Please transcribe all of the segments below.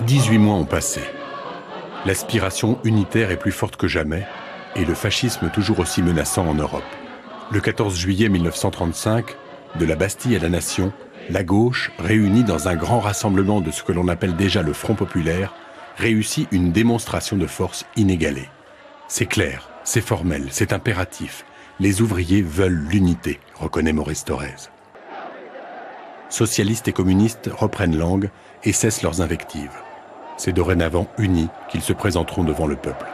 18 mois ont passé. L'aspiration unitaire est plus forte que jamais et le fascisme toujours aussi menaçant en Europe. Le 14 juillet 1935, de la Bastille à la Nation, la gauche, réunie dans un grand rassemblement de ce que l'on appelle déjà le Front populaire, réussit une démonstration de force inégalée. C'est clair, c'est formel, c'est impératif. Les ouvriers veulent l'unité, reconnaît Maurice Thorez. Socialistes et communistes reprennent langue et cessent leurs invectives. C'est dorénavant unis qu'ils se présenteront devant le peuple.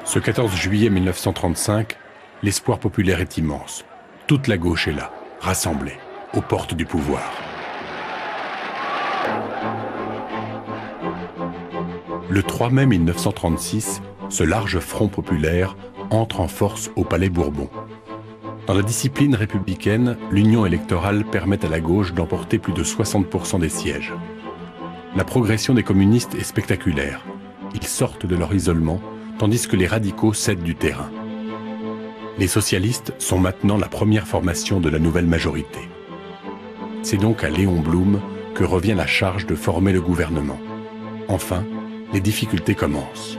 Ce 14 juillet 1935, l'espoir populaire est immense. Toute la gauche est là, rassemblée, aux portes du pouvoir. Le 3 mai 1936, ce large front populaire entre en force au Palais Bourbon. Dans la discipline républicaine, l'union électorale permet à la gauche d'emporter plus de 60% des sièges. La progression des communistes est spectaculaire. Ils sortent de leur isolement, tandis que les radicaux cèdent du terrain. Les socialistes sont maintenant la première formation de la nouvelle majorité. C'est donc à Léon Blum que revient la charge de former le gouvernement. Enfin, les difficultés commencent.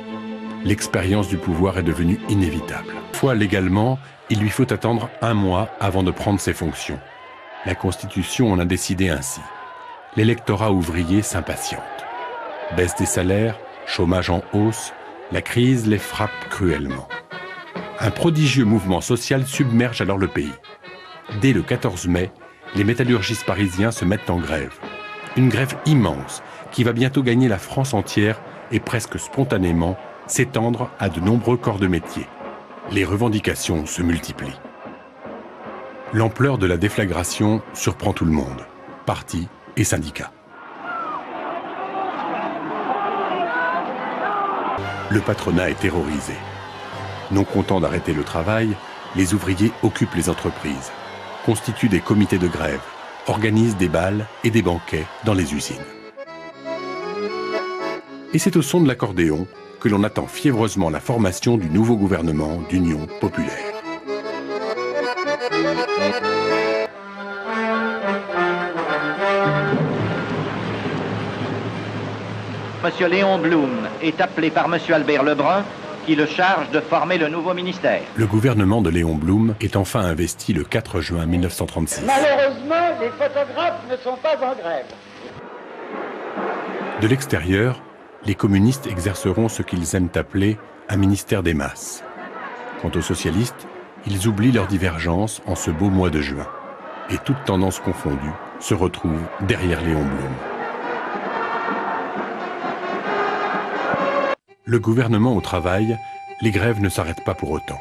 L'expérience du pouvoir est devenue inévitable. Fois légalement, il lui faut attendre 1 mois avant de prendre ses fonctions. La Constitution en a décidé ainsi. L'électorat ouvrier s'impatiente. Baisse des salaires, chômage en hausse, la crise les frappe cruellement. Un prodigieux mouvement social submerge alors le pays. Dès le 14 mai, les métallurgistes parisiens se mettent en grève. Une grève immense qui va bientôt gagner la France entière et presque spontanément s'étendre à de nombreux corps de métier. Les revendications se multiplient. L'ampleur de la déflagration surprend tout le monde, partis et syndicats. Le patronat est terrorisé. Non contents d'arrêter le travail, les ouvriers occupent les entreprises, constituent des comités de grève, organisent des bals et des banquets dans les usines. Et c'est au son de l'accordéon que l'on attend fiévreusement la formation du nouveau gouvernement d'Union populaire. Monsieur Léon Blum est appelé par Monsieur Albert Lebrun, qui le charge de former le nouveau ministère. Le gouvernement de Léon Blum est enfin investi le 4 juin 1936. Malheureusement, les photographes ne sont pas en grève. De l'extérieur, les communistes exerceront ce qu'ils aiment appeler un ministère des masses. Quant aux socialistes, ils oublient leurs divergences en ce beau mois de juin. Et toutes tendances confondues se retrouvent derrière Léon Blum. Le gouvernement au travail, les grèves ne s'arrêtent pas pour autant.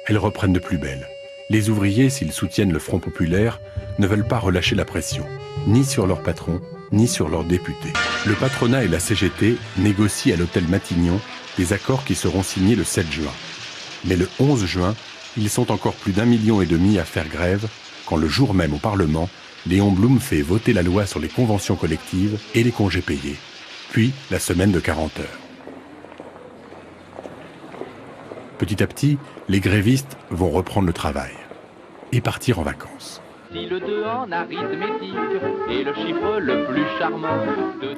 Elles reprennent de plus belle. Les ouvriers, s'ils soutiennent le Front populaire, ne veulent pas relâcher la pression, ni sur leurs patrons, ni sur leurs députés. Le patronat et la CGT négocient à l'hôtel Matignon des accords qui seront signés le 7 juin. Mais le 11 juin, ils sont encore plus d'1,5 million à faire grève, quand le jour même au Parlement, Léon Blum fait voter la loi sur les conventions collectives et les congés payés, puis la semaine de 40 heures. Petit à petit, les grévistes vont reprendre le travail et partir en vacances. Si le 2 en arithmétique est le chiffre le plus charmant.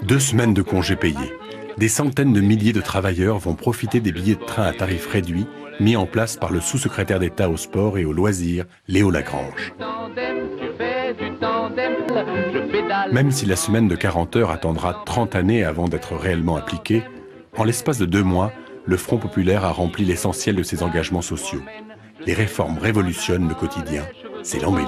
2 semaines de congés payés. Des centaines de milliers de travailleurs vont profiter des billets de train à tarif réduit mis en place par le sous-secrétaire d'État au sport et aux loisirs, Léo Lagrange. Même si la semaine de 40 heures attendra 30 années avant d'être réellement appliquée, en l'espace de 2 mois, le Front populaire a rempli l'essentiel de ses engagements sociaux. Les réformes révolutionnent le quotidien, c'est l'embellie.